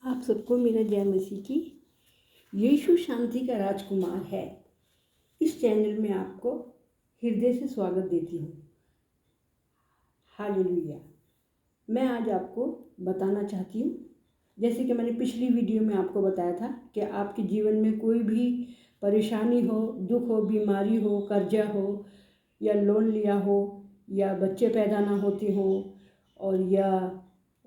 आप सबको मेरा जय मसीह की। यीशु शांति का राजकुमार है। इस चैनल में आपको हृदय से स्वागत देती हूँ। हालेलुया। मैं आज आपको बताना चाहती हूँ, जैसे कि मैंने पिछली वीडियो में आपको बताया था कि आपके जीवन में कोई भी परेशानी हो, दुख हो, बीमारी हो, कर्जा हो, या लोन लिया हो, या बच्चे पैदा ना होते हो, और या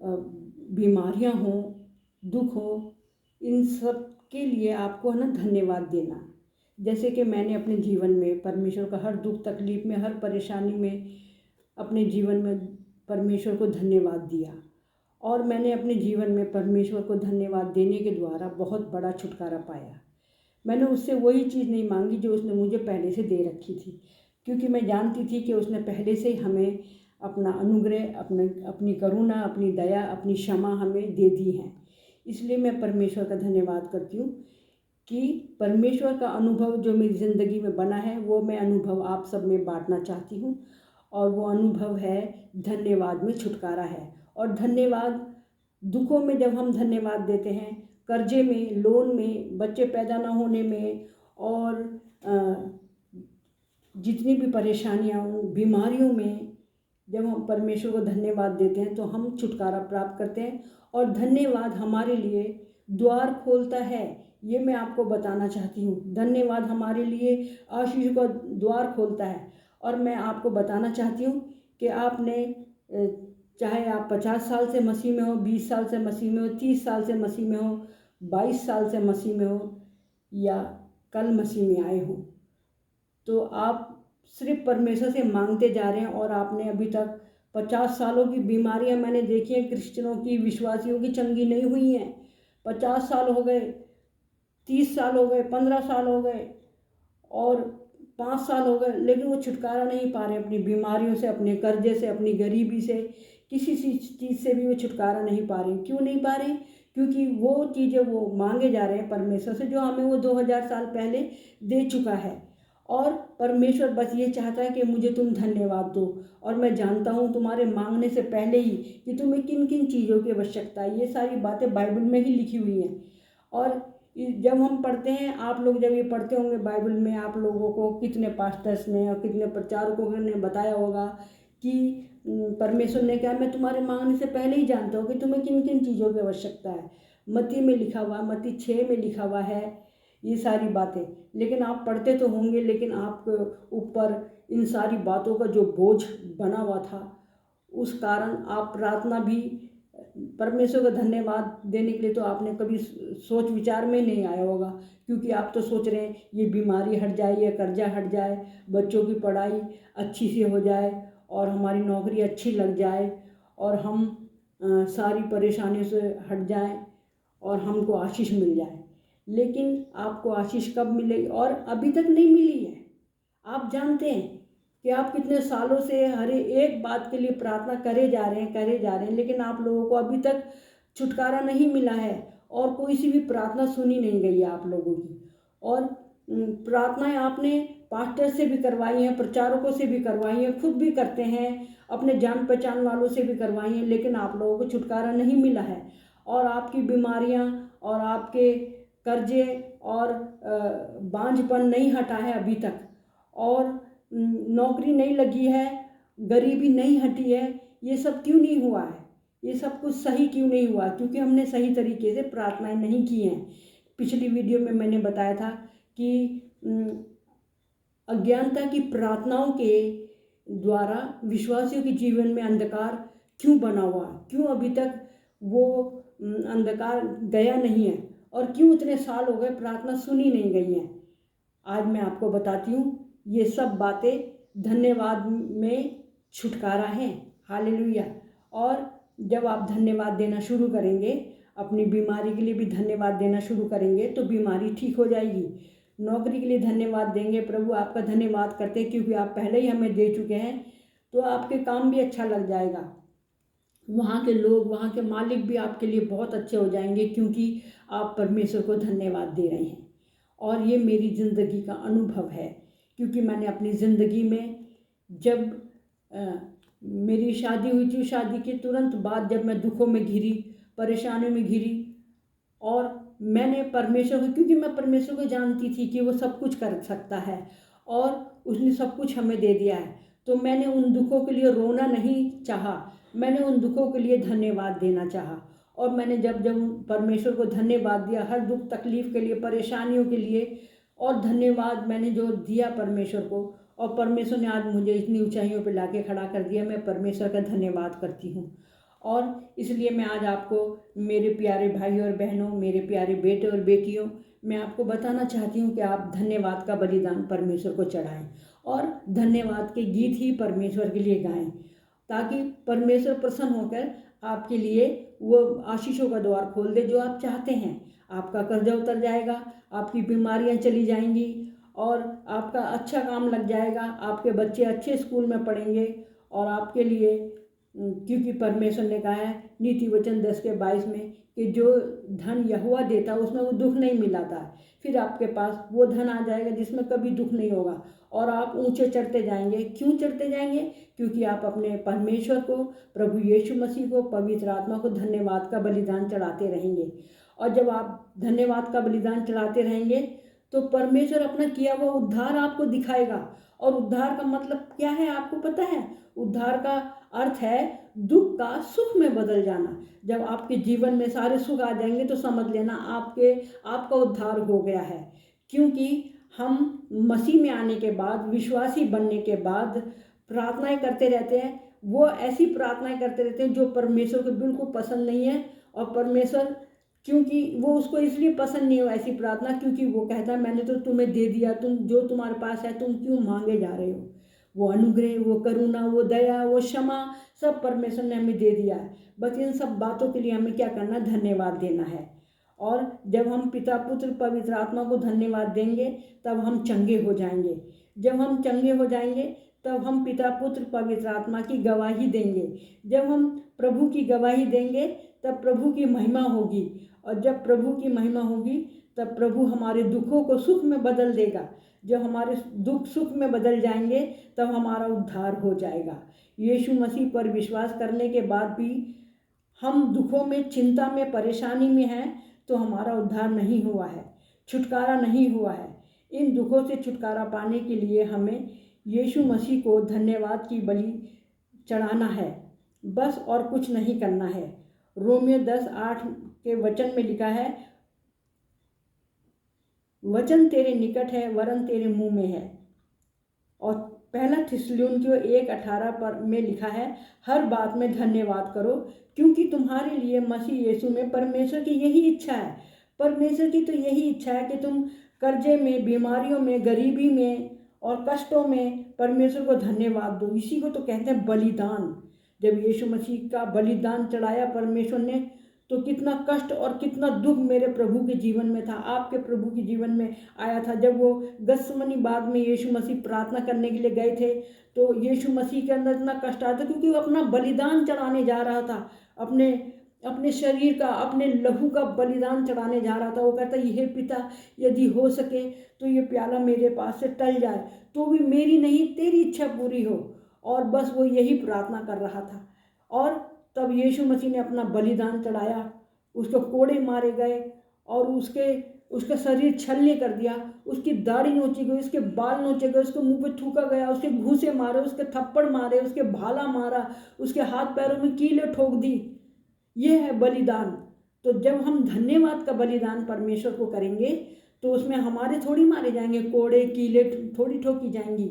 बीमारियां हो, दुख हो, इन सब के लिए आपको है ना धन्यवाद देना। जैसे कि मैंने अपने जीवन में परमेश्वर का हर दुख तकलीफ में, हर परेशानी में अपने जीवन में परमेश्वर को धन्यवाद दिया, और मैंने अपने जीवन में परमेश्वर को धन्यवाद देने के द्वारा बहुत बड़ा छुटकारा पाया। मैंने उससे वही चीज़ नहीं मांगी जो उसने मुझे पहले से दे रखी थी, क्योंकि मैं जानती थी कि उसने पहले से हमें अपना अनुग्रह, अपनी करुणा, अपनी दया, अपनी क्षमा हमें दे दी है। इसलिए मैं परमेश्वर का धन्यवाद करती हूँ कि परमेश्वर का अनुभव जो मेरी ज़िंदगी में बना है, वो मैं अनुभव आप सब में बांटना चाहती हूँ। और वो अनुभव है धन्यवाद में छुटकारा है। और धन्यवाद दुखों में जब हम धन्यवाद देते हैं, कर्जे में, लोन में, बच्चे पैदा ना होने में, और जितनी भी परेशानियाँ हों, बीमारियों में जब हम परमेश्वर को धन्यवाद देते हैं तो हम छुटकारा प्राप्त करते हैं। और धन्यवाद हमारे लिए द्वार खोलता है, ये मैं आपको बताना चाहती हूँ। धन्यवाद हमारे लिए आशीष का द्वार खोलता है। और मैं आपको बताना चाहती हूँ कि आपने चाहे आप 50 साल से मसीह में हो, 20 साल से मसीह में हो, 30 साल से मसीह में हो, 22 साल से मसीह में हो, या कल मसीह में आए हो, तो आप सिर्फ परमेश्वर से मांगते जा रहे हैं। और आपने अभी तक 50 सालों की बीमारियां मैंने देखी हैं, क्रिश्चियनों की, विश्वासियों की चंगी नहीं हुई हैं। 50 साल हो गए, 30 साल हो गए, 15 साल हो गए, और 5 साल हो गए, लेकिन वो छुटकारा नहीं पा रहे अपनी बीमारियों से, अपने कर्जे से, अपनी गरीबी से, किसी चीज़ से भी वो छुटकारा नहीं पा रहे। क्यों नहीं पा रहे? क्योंकि वो चीज़ें वो मांगे जा रहे हैं परमेश्वर से, जो हमें वो 2000 साल पहले दे चुका है। और परमेश्वर बस ये चाहता है कि मुझे तुम धन्यवाद दो, और मैं जानता हूँ तुम्हारे मांगने से पहले ही कि तुम्हें किन किन चीज़ों की आवश्यकता है। ये सारी बातें बाइबल में ही लिखी हुई हैं। और जब हम पढ़ते हैं, आप लोग जब ये पढ़ते होंगे बाइबल में, आप लोगों को कितने पास्टर्स ने और कितने प्रचारकों ने बताया होगा कि परमेश्वर ने कहा, मैं तुम्हारे मांगने से पहले ही जानता हूँ कि तुम्हें किन किन चीज़ों की आवश्यकता है। मत्ती में लिखा हुआ, मत्ती 6 में लिखा हुआ है ये सारी बातें। लेकिन आप पढ़ते तो होंगे, लेकिन आपके ऊपर इन सारी बातों का जो बोझ बना हुआ था, उस कारण आप प्रार्थना भी परमेश्वर को धन्यवाद देने के लिए तो आपने कभी सोच विचार में नहीं आया होगा, क्योंकि आप तो सोच रहे हैं ये बीमारी हट जाए, ये कर्जा हट जाए, बच्चों की पढ़ाई अच्छी सी हो जाए, और हमारी नौकरी अच्छी लग जाए, और हम सारी परेशानियों से हट जाएं, और हमको आशीष मिल जाए। लेकिन आपको आशीष कब मिलेगी? और अभी तक नहीं मिली है। आप जानते हैं कि आप कितने सालों से हर एक बात के लिए प्रार्थना करे जा रहे हैं, लेकिन आप लोगों को अभी तक छुटकारा नहीं मिला है, और कोई सी भी प्रार्थना सुनी नहीं गई है आप लोगों की। और प्रार्थनाएं आपने पास्टर से भी करवाई हैं, प्रचारकों से भी करवाई हैं, खुद भी करते हैं, अपने जान पहचान वालों से भी करवाई हैं, लेकिन आप लोगों को छुटकारा नहीं मिला है। और आपकी बीमारियां और आपके कर्जे और बांझपन नहीं हटा है अभी तक, और नौकरी नहीं लगी है, गरीबी नहीं हटी है। ये सब क्यों नहीं हुआ है? ये सब कुछ सही क्यों नहीं हुआ? क्योंकि हमने सही तरीके से प्रार्थनाएं नहीं की हैं। पिछली वीडियो में मैंने बताया था कि अज्ञानता की प्रार्थनाओं के द्वारा विश्वासियों के जीवन में अंधकार क्यों बना हुआ है, क्यों अभी तक वो अंधकार गया नहीं है, और क्यों इतने साल हो गए प्रार्थना सुनी नहीं गई है। आज मैं आपको बताती हूँ, ये सब बातें धन्यवाद में छुटकारा है। हालेलुया। और जब आप धन्यवाद देना शुरू करेंगे, अपनी बीमारी के लिए भी धन्यवाद देना शुरू करेंगे, तो बीमारी ठीक हो जाएगी। नौकरी के लिए धन्यवाद देंगे, प्रभु आपका धन्यवाद करते हैं क्योंकि आप पहले ही हमें दे चुके हैं, तो आपके काम भी अच्छा लग जाएगा। वहाँ के लोग, वहाँ के मालिक भी आपके लिए बहुत अच्छे हो जाएंगे, क्योंकि आप परमेश्वर को धन्यवाद दे रहे हैं। और ये मेरी ज़िंदगी का अनुभव है, क्योंकि मैंने अपनी ज़िंदगी में जब मेरी शादी हुई थी, शादी के तुरंत बाद जब मैं दुखों में घिरी, परेशानियों में घिरी, और मैंने परमेश्वर को, क्योंकि मैं परमेश्वर को जानती थी कि वो सब कुछ कर सकता है और उसने सब कुछ हमें दे दिया है, तो मैंने उन दुखों के लिए रोना नहीं चाहा, मैंने उन दुखों के लिए धन्यवाद देना चाहा। और मैंने जब जब परमेश्वर को धन्यवाद दिया, हर दुख तकलीफ़ के लिए, परेशानियों के लिए, और धन्यवाद मैंने जो दिया परमेश्वर को, और परमेश्वर ने आज मुझे इतनी ऊंचाइयों पे लाके खड़ा कर दिया, मैं परमेश्वर का धन्यवाद करती हूँ। और इसलिए मैं आज आपको, मेरे प्यारे भाई और बहनों, मेरे प्यारे बेटे और बेटियों, मैं आपको बताना चाहती हूँ कि आप धन्यवाद का बलिदान परमेश्वर को चढ़ाएं और धन्यवाद के गीत ही परमेश्वर के लिए गाएं, ताकि परमेश्वर प्रसन्न होकर आपके लिए वो आशीषों का द्वार खोल दे जो आप चाहते हैं। आपका कर्जा उतर जाएगा, आपकी बीमारियां चली जाएंगी और आपका अच्छा काम लग जाएगा, आपके बच्चे अच्छे स्कूल में पढ़ेंगे और आपके लिए, क्योंकि परमेश्वर ने कहा है नीति वचन 10:22 में कि जो धन यहोवा देता है उसमें वो दुख नहीं मिलाता है। फिर आपके पास वो धन आ जाएगा जिसमें कभी दुख नहीं होगा और आप ऊंचे चढ़ते जाएंगे। क्यों चढ़ते जाएंगे? क्योंकि आप अपने परमेश्वर को, प्रभु यीशु मसीह को, पवित्र आत्मा को धन्यवाद का बलिदान चढ़ाते रहेंगे। और जब आप धन्यवाद का बलिदान चढ़ाते रहेंगे तो परमेश्वर अपना किया हुआ उद्धार आपको दिखाएगा। और उद्धार का मतलब क्या है आपको पता है? उद्धार का अर्थ है दुख का सुख में बदल जाना। जब आपके जीवन में सारे सुख आ जाएंगे तो समझ लेना आपका उद्धार हो गया है। क्योंकि हम मसीह में आने के बाद, विश्वासी बनने के बाद प्रार्थनाएं करते रहते हैं, वो ऐसी प्रार्थनाएं करते रहते हैं जो परमेश्वर को बिल्कुल पसंद नहीं है। और परमेश्वर, क्योंकि वो उसको इसलिए पसंद नहीं हो ऐसी प्रार्थना, क्योंकि वो कहता है मैंने तो तुम्हें दे दिया, तुम जो तुम्हारे पास है तुम क्यों मांगे जा रहे हो? वो अनुग्रह, वो करुणा, वो दया, वो क्षमा, सब परमेश्वर ने हमें दे दिया है। बस इन सब बातों के लिए हमें क्या करना? धन्यवाद देना है। और जब हम पिता, पुत्र, पवित्र आत्मा को धन्यवाद देंगे तब हम चंगे हो जाएंगे। जब हम चंगे हो जाएंगे तब हम पिता, पुत्र, पवित्र आत्मा की गवाही देंगे। जब हम प्रभु की गवाही देंगे तब प्रभु की महिमा होगी। और जब प्रभु की महिमा होगी तब प्रभु हमारे दुखों को सुख में बदल देगा। जब हमारे दुख सुख में बदल जाएंगे तब हमारा उद्धार हो जाएगा। यीशु मसीह पर विश्वास करने के बाद भी हम दुखों में, चिंता में, परेशानी में हैं तो हमारा उद्धार नहीं हुआ है, छुटकारा नहीं हुआ है। इन दुखों से छुटकारा पाने के लिए हमें यीशु मसीह को धन्यवाद की बलि चढ़ाना है, बस और कुछ नहीं करना है। रोमियो 10:8 के वचन में लिखा है, वचन तेरे निकट है, वरन तेरे मुंह में है। और पहला थिस्सलुनीकियों 1:18 पर में लिखा है, हर बात में धन्यवाद करो, क्योंकि तुम्हारे लिए मसीह यीशु में परमेश्वर की यही इच्छा है। परमेश्वर की तो यही इच्छा है कि तुम कर्जे में, बीमारियों में, गरीबी में और कष्टों में परमेश्वर को धन्यवाद दो। इसी को तो कहते हैं बलिदान। जब यीशु मसीह का बलिदान चढ़ाया परमेश्वर ने, तो कितना कष्ट और कितना दुख मेरे प्रभु के जीवन में था, आपके प्रभु के जीवन में आया था। जब वो गत्समनी बाग में यीशु मसीह प्रार्थना करने के लिए गए थे तो यीशु मसीह के अंदर इतना कष्ट आया था, क्योंकि वो अपना बलिदान चढ़ाने जा रहा था, अपने शरीर का, अपने लहू का बलिदान चढ़ाने जा रहा था। वो कहता, यह पिता, यदि हो सके तो ये प्याला मेरे पास से टल जाए, तो भी मेरी नहीं तेरी इच्छा पूरी हो। और बस वो यही प्रार्थना कर रहा था। और तब यीशु मसीह ने अपना बलिदान चढ़ाया, उसको कोड़े मारे गए और उसका शरीर छलनी कर दिया, उसकी दाढ़ी नोची गई, उसके बाल नोचे गए, उसके मुंह पे थूका गया, उसके घूंसे मारे, उसके थप्पड़ मारे, उसके भाला मारा, उसके हाथ पैरों में कीलें ठोक दी। ये है बलिदान। तो जब हम धन्यवाद का बलिदान परमेश्वर को करेंगे तो उसमें हमारे थोड़ी मारे जाएंगे कोड़े, कीलें थोड़ी ठोकी जाएंगी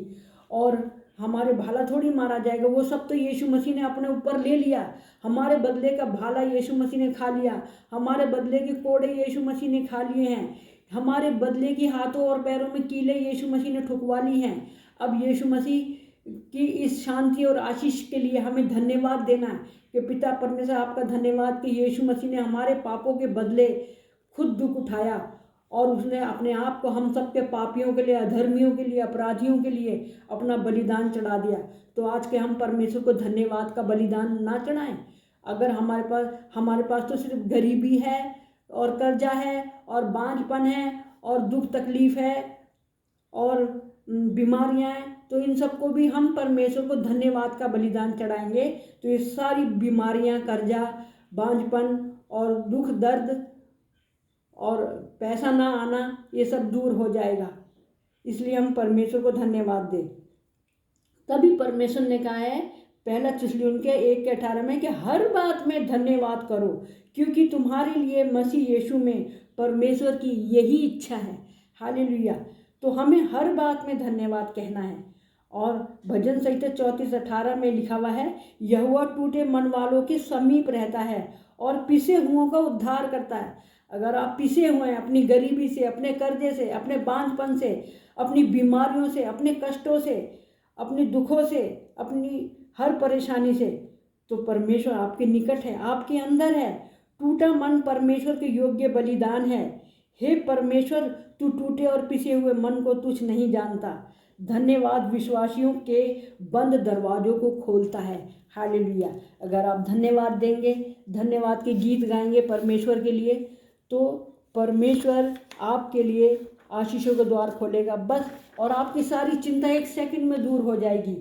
और हमारे भाला थोड़ी मारा जाएगा। वो सब तो यीशु मसीह ने अपने ऊपर ले लिया। हमारे बदले का भाला यीशु मसीह ने खा लिया, हमारे बदले के कोड़े यीशु मसीह ने खा लिए हैं, हमारे बदले की हाथों और पैरों में कीलें यीशु मसीह ने ठुकवा ली हैं। अब यीशु मसीह की इस शांति और आशीष के लिए हमें धन्यवाद देना है कि पिता परमेश्वर आपका धन्यवाद कि यीशु मसीह ने हमारे पापों के बदले खुद दुख उठाया और उसने अपने आप को हम सबके पापियों के लिए, अधर्मियों के लिए, अपराधियों के लिए अपना बलिदान चढ़ा दिया। तो आज के हम परमेश्वर को धन्यवाद का बलिदान ना चढ़ाएं? अगर हमारे पास तो सिर्फ गरीबी है और कर्जा है और बांझपन है और दुख तकलीफ है और बीमारियां हैं, तो इन सबको भी हम परमेश्वर को धन्यवाद का बलिदान चढ़ाएंगे तो ये सारी बीमारियां, कर्जा, बांझपन और दुख दर्द और पैसा ना आना, ये सब दूर हो जाएगा। इसलिए हम परमेश्वर को धन्यवाद दें। तभी परमेश्वर ने कहा है पहला थिस्सलुनीके 1:18 में कि हर बात में धन्यवाद करो, क्योंकि तुम्हारे लिए मसीह यीशु में परमेश्वर की यही इच्छा है। हालेलुया। तो हमें हर बात में धन्यवाद कहना है। और भजन संहिता 34:18 में लिखा हुआ है, यहोवा टूटे मन वालों के समीप रहता है और पिसे हुओं का उद्धार करता है। अगर आप पिसे हुए हैं अपनी गरीबी से, अपने कर्जे से, अपने बांझपन से, अपनी बीमारियों से, अपने कष्टों से, अपने दुखों से, अपनी हर परेशानी से, तो परमेश्वर आपके निकट है, आपके अंदर है। टूटा मन परमेश्वर के योग्य बलिदान है। हे परमेश्वर, तू टूटे और पिसे हुए मन को तुच्छ नहीं जानता। धन्यवाद विश्वासियों के बंद दरवाजों को खोलता है। हालेलुया। अगर आप धन्यवाद देंगे, धन्यवाद के गीत गाएंगे परमेश्वर के लिए, तो परमेश्वर आपके लिए आशीषों का द्वार खोलेगा बस, और आपकी सारी चिंता एक सेकंड में दूर हो जाएगी।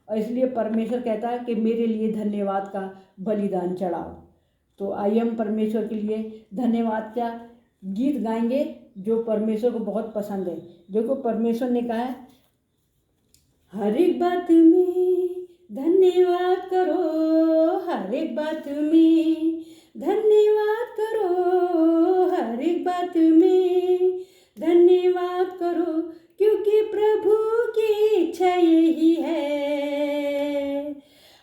और इसलिए परमेश्वर कहता है कि मेरे लिए धन्यवाद का बलिदान चढ़ाओ। तो आइए हम परमेश्वर के लिए धन्यवाद का गीत गाएंगे जो परमेश्वर को बहुत पसंद है। देखो परमेश्वर ने कहा है, हर एक बात में धन्यवाद करो, हर एक बात में धन्यवाद करो, हर एक बात में धन्यवाद करो, क्योंकि प्रभु की इच्छा यही है।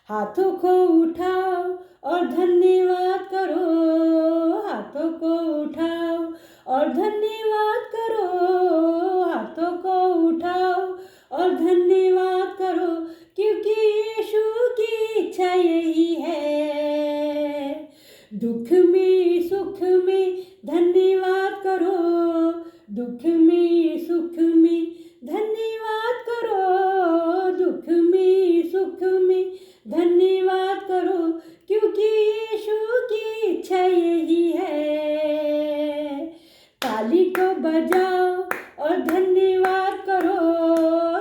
हाथों को उठाओ और धन्यवाद करो, हाथों को उठाओ और धन्यवाद करो, हाथों को उठाओ और धन्यवाद करो, क्योंकि यीशु की इच्छा यही है। दुख में सुख में धन्यवाद करो, दुख में सुख में धन्यवाद करो, दुख में सुख में धन्यवाद करो, क्योंकि यीशु की इच्छा यही है। ताली को बजाओ और धन्यवाद करो,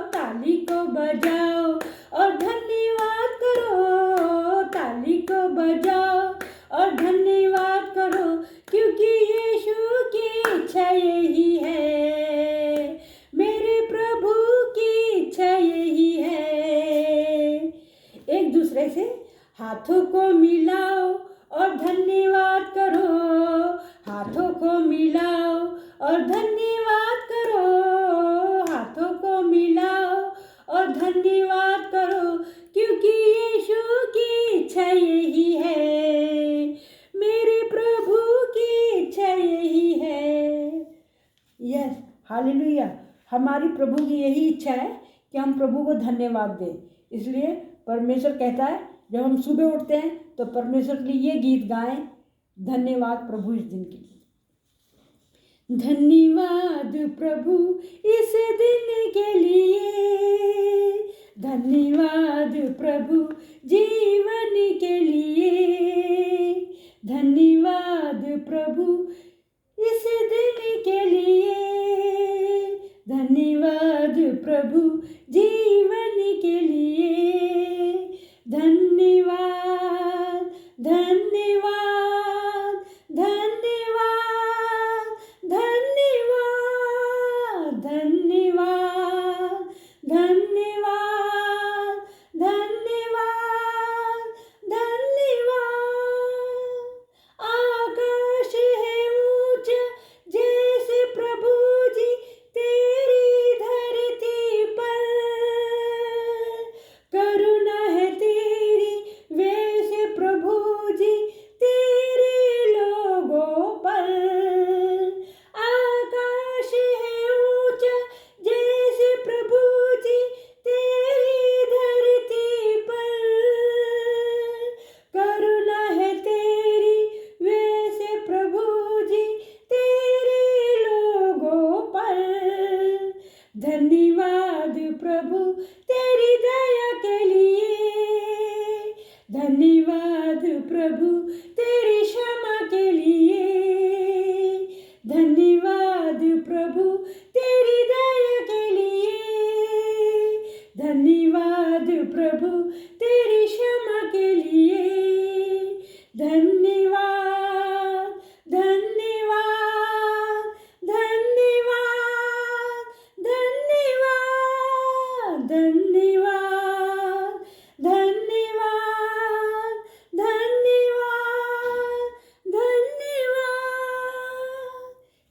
ताली को बजाओ और धन्यवाद करो, ताली को बजाओ और धन्यवाद करो, क्योंकि यीशु की इच्छा यही है। मेरे प्रभु की इच्छा यही है। एक दूसरे से हाथों को मिलाओ और धन्यवाद करो, हाथों को मिलाओ और धन्यवाद करो, हाथों को मिलाओ और धन्यवाद करो, क्योंकि यीशु की इच्छा यही है। मेरे प्रभु की इच्छा यही है। Yes, hallelujah. हमारी प्रभु की यही इच्छा है कि हम प्रभु को धन्यवाद दें। इसलिए परमेश्वर कहता है जब हम सुबह उठते हैं तो परमेश्वर के लिए ये गीत गाएं, धन्यवाद प्रभु इस दिन के लिए। धन्यवाद प्रभु इस दिन के लिए, धन्यवाद प्रभु जीवन के लिए, धन्यवाद प्रभु इस दिन के लिए, धन्यवाद प्रभु जीवन के लिए, धन्यवाद धन्यवाद धन्यवाद धन्यवाद धन्यवाद धन्यवाद धन्यवाद धन्यवाद। आकाश है ऊंचा जैसे प्रभु जी तेरी धरती पर, करुणा है तेरी वैसे प्रभु जी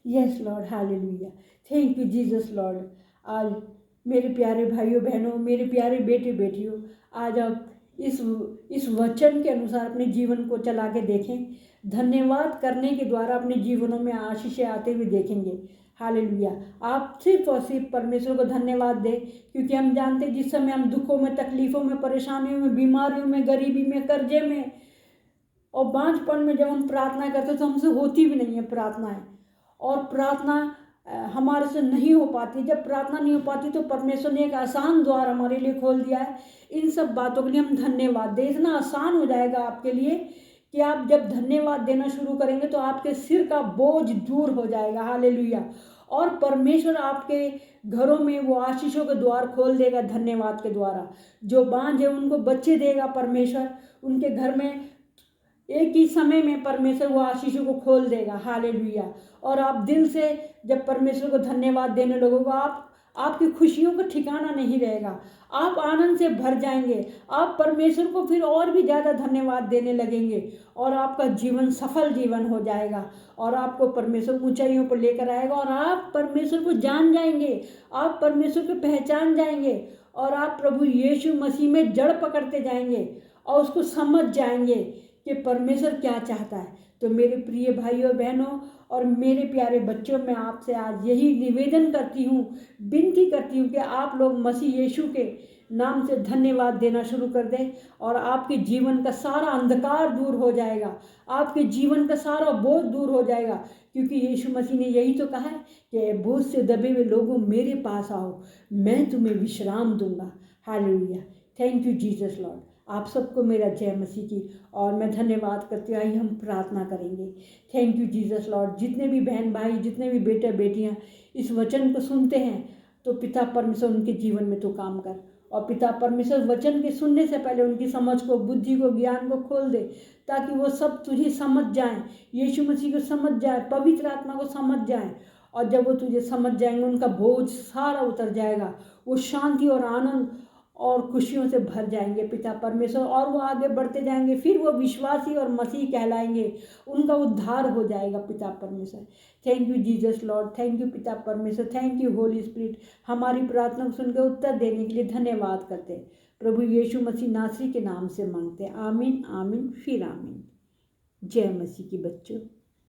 yes lord, hallelujah. Thank you Jesus lord. आज मेरे प्यारे भाइयों बहनों, मेरे प्यारे बेटे बेटियों, आज आप इस वचन के अनुसार अपने जीवन को चला के देखें। धन्यवाद करने के द्वारा अपने जीवनों में आशीषें आते हुए देखेंगे। हालेलुया। आप सिर्फ और सिर्फ परमेश्वर को धन्यवाद दें, क्योंकि हम जानते हैं जिस समय हम दुखों में, तकलीफ़ों में, परेशानियों में, बीमारियों में, गरीबी में, कर्जे में और बांझपन में जब हम प्रार्थना करते तो हमसे होती भी नहीं है प्रार्थनाएं, और प्रार्थना हमारे से नहीं हो पाती। जब प्रार्थना नहीं हो पाती तो परमेश्वर ने एक आसान द्वार हमारे लिए खोल दिया है। इन सब बातों के लिए हम धन्यवाद दें। इतना आसान हो जाएगा आपके लिए कि आप जब धन्यवाद देना शुरू करेंगे तो आपके सिर का बोझ दूर हो जाएगा। हालेलुया। और परमेश्वर आपके घरों में वो आशीषों के द्वार खोल देगा धन्यवाद के द्वारा। जो बांझ है उनको बच्चे देगा परमेश्वर, उनके घर में एक ही समय में परमेश्वर वो आशीषों को खोल देगा। हालेलुया। और आप दिल से जब परमेश्वर को धन्यवाद देने लगोगे, आपकी खुशियों का ठिकाना नहीं रहेगा। आप आनंद से भर जाएंगे। आप परमेश्वर को फिर और भी ज़्यादा धन्यवाद देने लगेंगे और आपका जीवन सफल जीवन हो जाएगा और आपको परमेश्वर ऊंचाइयों पर लेकर आएगा और आप परमेश्वर को जान जाएंगे, आप परमेश्वर को पहचान जाएंगे और आप प्रभु यीशु मसीह में जड़ पकड़ते जाएंगे और उसको समझ जाएंगे कि परमेश्वर क्या चाहता है। तो मेरे प्रिय भाइयों बहनों और मेरे प्यारे बच्चों, मैं आपसे आज यही निवेदन करती हूँ, विनती करती हूँ कि आप लोग मसीह यीशु के नाम से धन्यवाद देना शुरू कर दें और आपके जीवन का सारा अंधकार दूर हो जाएगा, आपके जीवन का सारा बोझ दूर हो जाएगा। क्योंकि यीशु मसीह ने यही तो कहा है कि बोझ से दबे हुए लोगों मेरे पास आओ, मैं तुम्हें विश्राम दूंगा। Hallelujah. Thank you Jesus Lord. आप सबको मेरा जय मसीह की। और मैं धन्यवाद करती हूँ। आइए हम प्रार्थना करेंगे। Thank you Jesus Lord. जितने भी बहन भाई, जितने भी बेटे बेटियाँ इस वचन को सुनते हैं तो पिता परमेश्वर उनके जीवन में तो काम कर, और पिता परमेश्वर वचन के सुनने से पहले उनकी समझ को, बुद्धि को, ज्ञान को खोल दे, ताकि वो सब तुझे समझ जाएं, यीशु मसीह को समझ जाए, पवित्र आत्मा को समझ जाएं। और जब वो तुझे समझ जाएंगे उनका बोझ सारा उतर जाएगा, वो शांति और आनंद और खुशियों से भर जाएंगे पिता परमेश्वर, और वो आगे बढ़ते जाएंगे, फिर वो विश्वासी और मसीह कहलाएंगे, उनका उद्धार हो जाएगा पिता परमेश्वर। Thank you Jesus Lord. Thank you पिता परमेश्वर। Thank you Holi spirit. हमारी प्रार्थना को सुनकर उत्तर देने के लिए धन्यवाद करते हैं। प्रभु यीशु मसीह नासरी के नाम से मांगते हैं। आमीन, आमीन, फिर आमीन। जय मसीह की बच्चों।